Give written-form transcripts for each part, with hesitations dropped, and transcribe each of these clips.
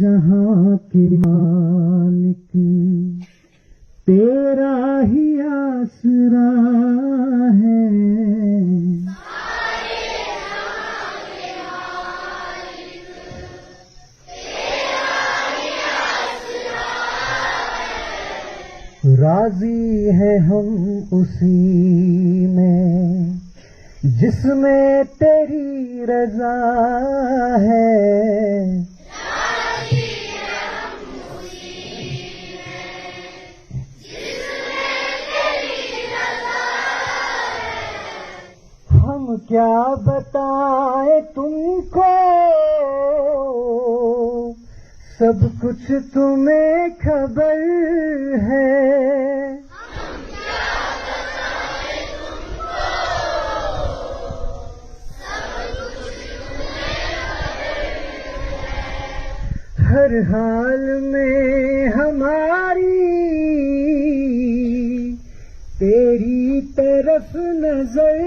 जहाँ के मालिक तेरा ही आसरा है। राजी है हम उसी में जिसमें तेरी रजा है। हम क्या बताएं तुमको, सब कुछ तुम्हें खबर है। हम क्या बताएं तुमको, सब कुछ तुम्हें खबर है। हर हाल में हमारी तेरी तरफ नजर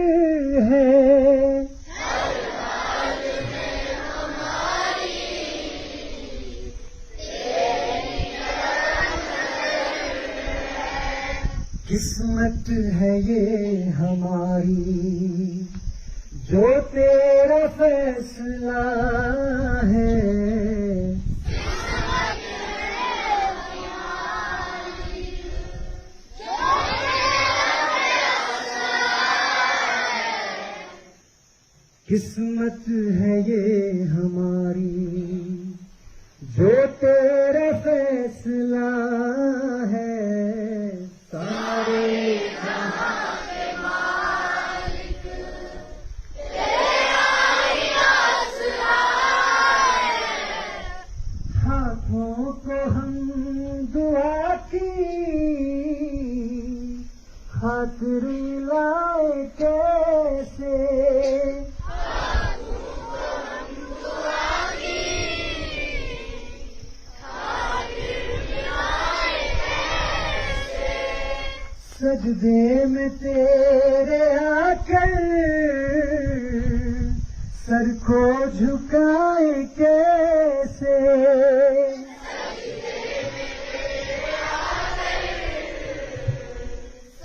है। हर हाल में हमारी तेरी तरफ नजर है। किस्मत है ये हमारी जो तेरा फैसला है। किस्मत है ये हमारी जो तेरा फैसला है। सारे जहां के मालिक तेरा ही आसरा है। हाथों को हम दुआ की खातिर लाए कैसे। सजदे में तेरे आकर सर को झुकाए कैसे। सजदे में तेरे आकर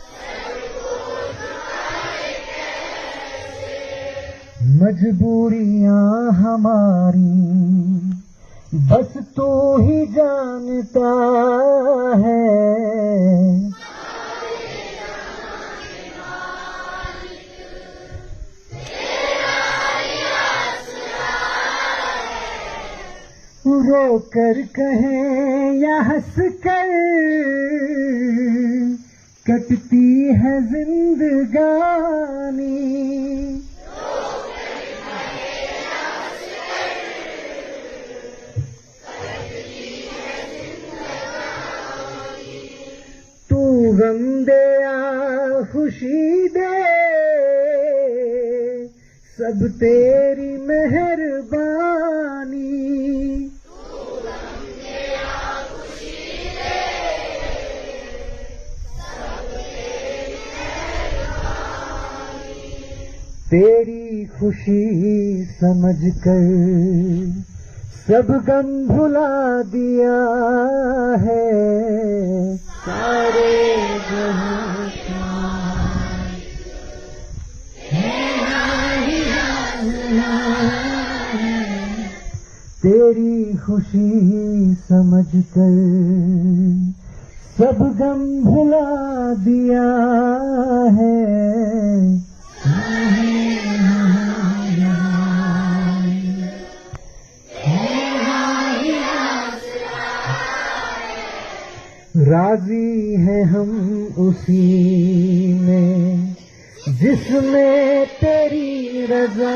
सर को झुकाए कैसे। मजबूरियां हमारी बस तू ही जानता है। रो कर कहें या हंस कर कटती है जिंदगानी। तू गम दे या खुशी दे सब तेरी मेहरबानी। तेरी खुशी समझकर सब गम भुला दिया है। सारे जहां तेरी खुशी समझकर सब गम भुला दिया है। राजी हैं हम उसी में जिसमें तेरी रजा